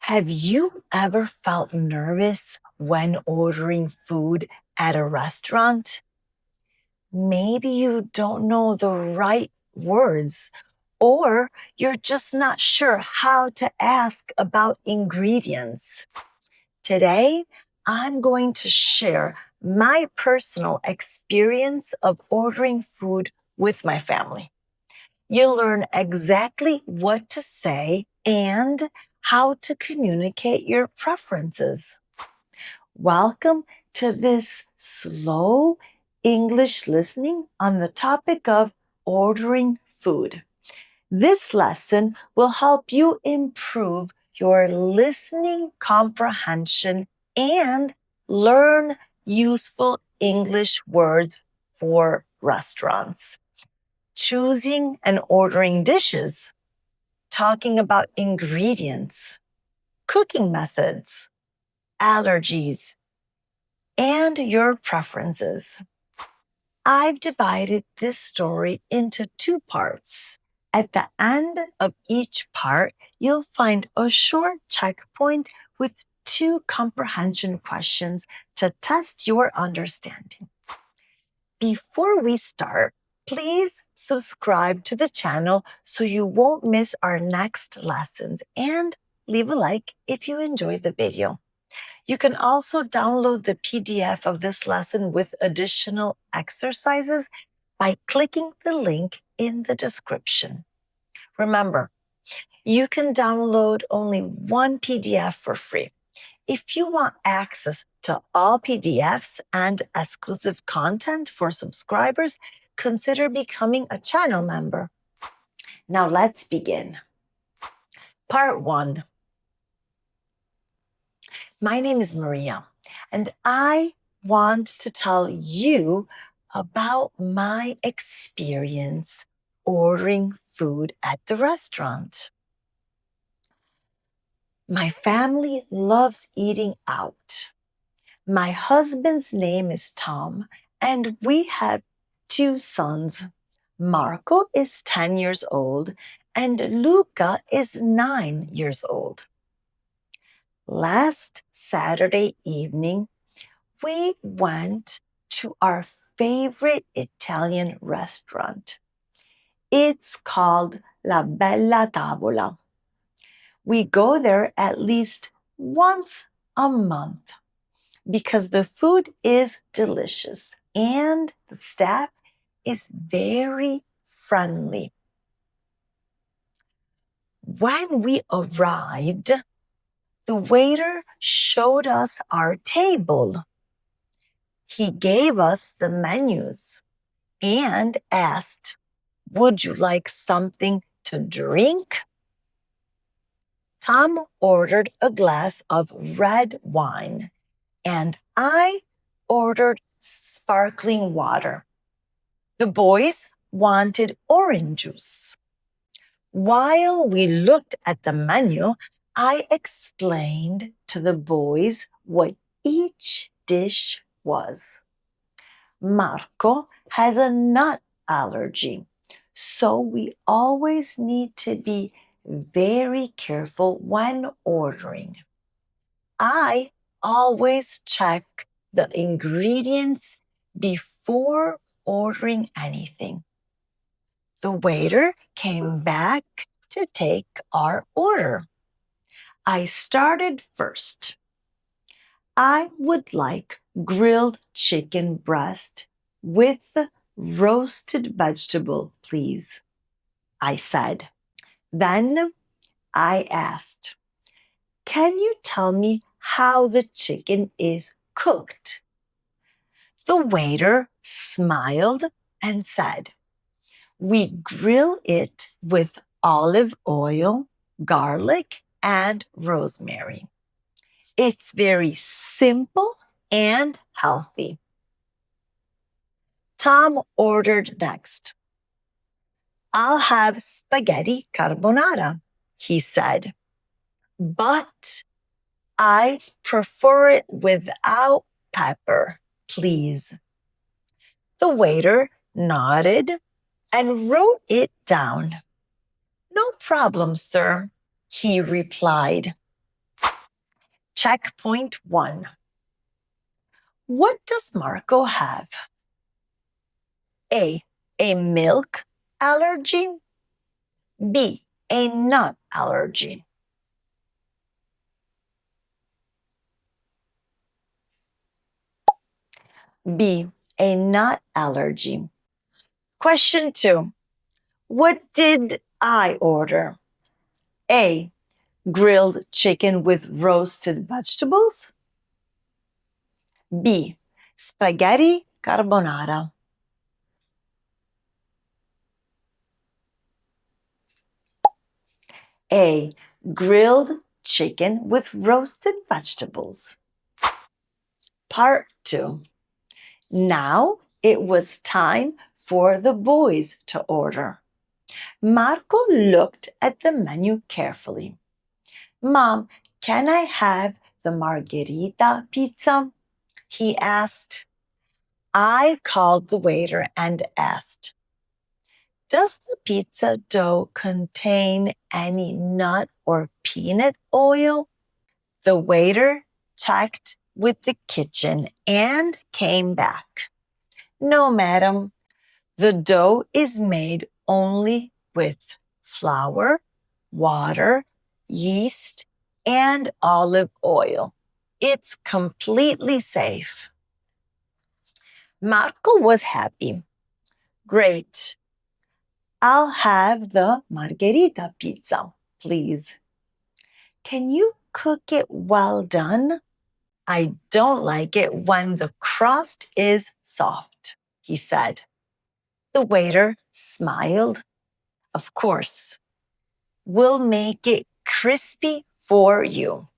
Have you ever felt nervous when ordering food at a restaurant? Maybe you don't know the right words, or you're just not sure how to ask about ingredients. Today, I'm going to share my personal experience of ordering food with my family. You'll learn exactly what to say and how to communicate your preferences. Welcome to this slow English listening on the topic of ordering food. This lesson will help you improve your listening comprehension and learn useful English words for restaurants. Choosing and ordering dishes, talking about ingredients, cooking methods, allergies, and your preferences. I've divided this story into two parts. At the end of each part, you'll find a short checkpoint with two comprehension questions to test your understanding. Before we start, please subscribe to the channel so you won't miss our next lessons and leave a like if you enjoyed the video. You can also download the PDF of this lesson with additional exercises by clicking the link in the description. Remember, you can download only one PDF for free. If you want access to all PDFs and exclusive content for subscribers, consider becoming a channel member. Now let's begin. Part 1. My name is Maria, and I want to tell you about my experience ordering food at the restaurant. My family loves eating out. My husband's name is Tom, and we have two sons. Marco is 10 years old, and Luca is 9 years old. Last Saturday evening, we went to our favorite Italian restaurant. It's called La Bella Tavola. We go there at least once a month because the food is delicious and the staff is very friendly. When we arrived, the waiter showed us our table. He gave us the menus and asked, "Would you like something to drink?" Tom ordered a glass of red wine, and I ordered sparkling water. The boys wanted orange juice. While we looked at the menu, I explained to the boys what each dish was. Marco has a nut allergy, so we always need to be very careful when ordering. I always check the ingredients before ordering anything. The waiter came back to take our order. I started first. I would like grilled chicken breast with roasted vegetable, please, I said. Then I asked, "Can you tell me how the chicken is cooked?" The waiter smiled and said, "We grill it with olive oil, garlic, and rosemary. It's very simple and healthy." Tom ordered next. "I'll have spaghetti carbonara," he said, "but I prefer it without pepper, please." The waiter nodded and wrote it down. "No problem, sir," he replied. Checkpoint 1. What does Marco have? A milk allergy. B, a nut allergy. B, a nut allergy. Question 2. What did I order? A, grilled chicken with roasted vegetables. B, spaghetti carbonara. A, grilled chicken with roasted vegetables. Part 2. Now it was time for the boys to order. Marco looked at the menu carefully. Mom, can I have the margherita pizza? He asked. I called the waiter and asked, does the pizza dough contain any nut or peanut oil? The waiter checked with the kitchen and came back. No, madam. The dough is made only with flour, water, yeast, and olive oil. It's completely safe. Marco was happy. Great. I'll have the margherita pizza, please. Can you cook it well done? I don't like it when the crust is soft, he said. The waiter smiled. Of course. We'll make it crispy for you.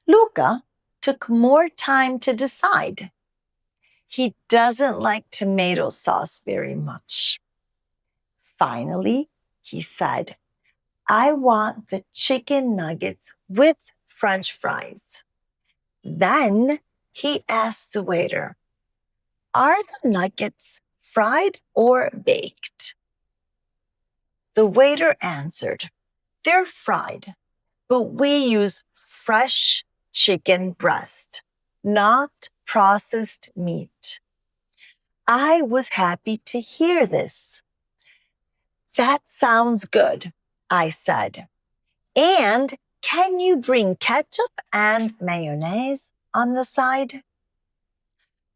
Luca took more time to decide. He doesn't like tomato sauce very much. Finally, he said, I want the chicken nuggets with French fries. Then he asked the waiter, are the nuggets fried or baked? The waiter answered, they're fried, but we use fresh chicken breast, not processed meat. I was happy to hear this. That sounds good, I said. And can you bring ketchup and mayonnaise on the side?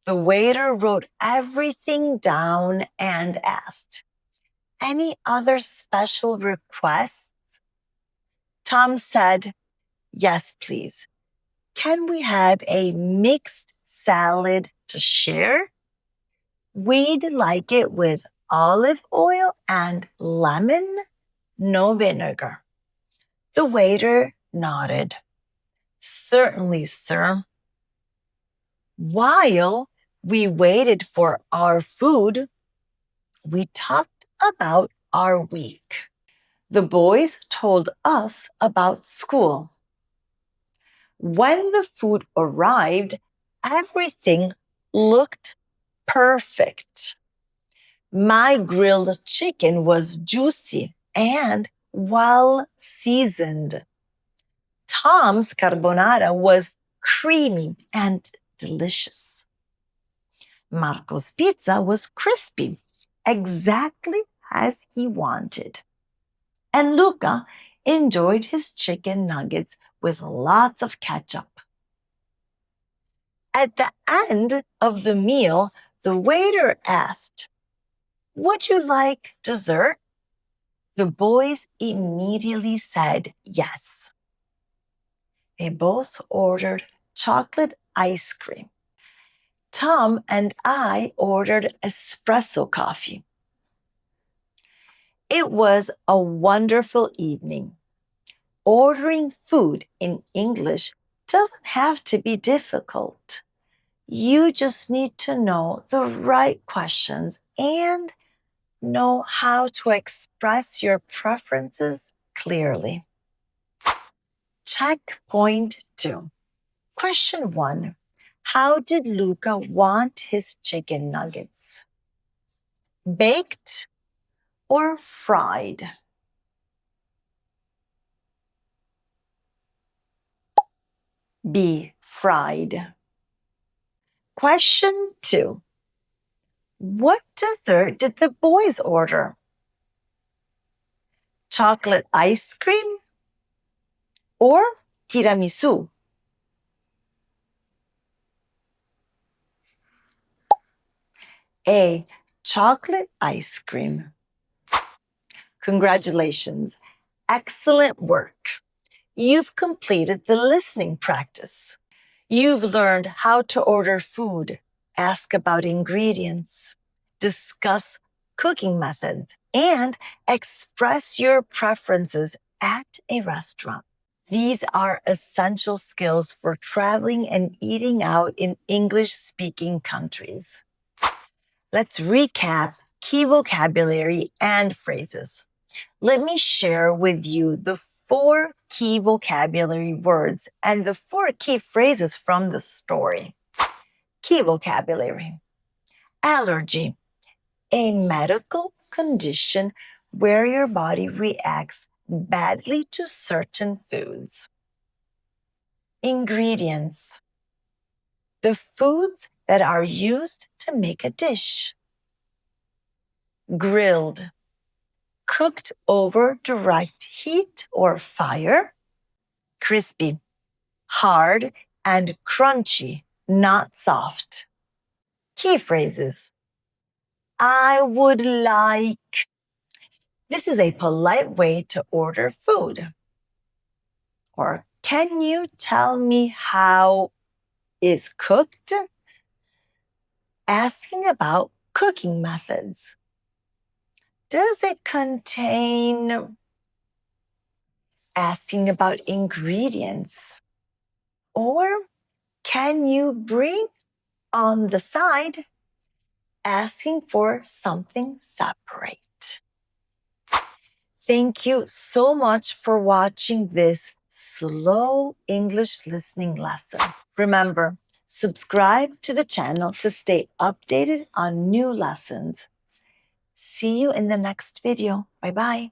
The waiter wrote everything down and asked, any other special requests? Tom said, yes, please. Can we have a mixed salad to share? We'd like it with olive oil and lemon, no vinegar. The waiter nodded. Certainly, sir. While we waited for our food, we talked about our week. The boys told us about school. When the food arrived, everything looked perfect. My grilled chicken was juicy and well seasoned. Tom's carbonara was creamy and delicious. Marco's pizza was crispy, exactly as he wanted. And Luca enjoyed his chicken nuggets with lots of ketchup. At the end of the meal, the waiter asked, would you like dessert? The boys immediately said yes. They both ordered chocolate ice cream. Tom and I ordered espresso coffee. It was a wonderful evening. Ordering food in English doesn't have to be difficult. You just need to know the right questions and know how to express your preferences clearly. Checkpoint 2. Question 1. How did Luca want his chicken nuggets? Baked or fried? B. Fried. Question 2. What dessert did the boys order? Chocolate ice cream or tiramisu? A. Chocolate ice cream. Congratulations. Excellent work. You've completed the listening practice. You've learned how to order food, ask about ingredients, discuss cooking methods, and express your preferences at a restaurant. These are essential skills for traveling and eating out in English-speaking countries. Let's recap key vocabulary and phrases. Let me share with you the 4 key vocabulary words and the 4 key phrases from the story. Key vocabulary. Allergy, a medical condition where your body reacts badly to certain foods. Ingredients, the foods that are used to make a dish. Grilled, cooked over direct heat or fire. Crispy, hard and crunchy, not soft. Key phrases. I would like. This is a polite way to order food. Or can you tell me how is cooked? Asking about cooking methods. Does it contain? Asking about ingredients. Or can you bring on the side? Asking for something separate. Thank you so much for watching this slow English listening lesson. Remember, subscribe to the channel to stay updated on new lessons. See you in the next video. Bye-bye.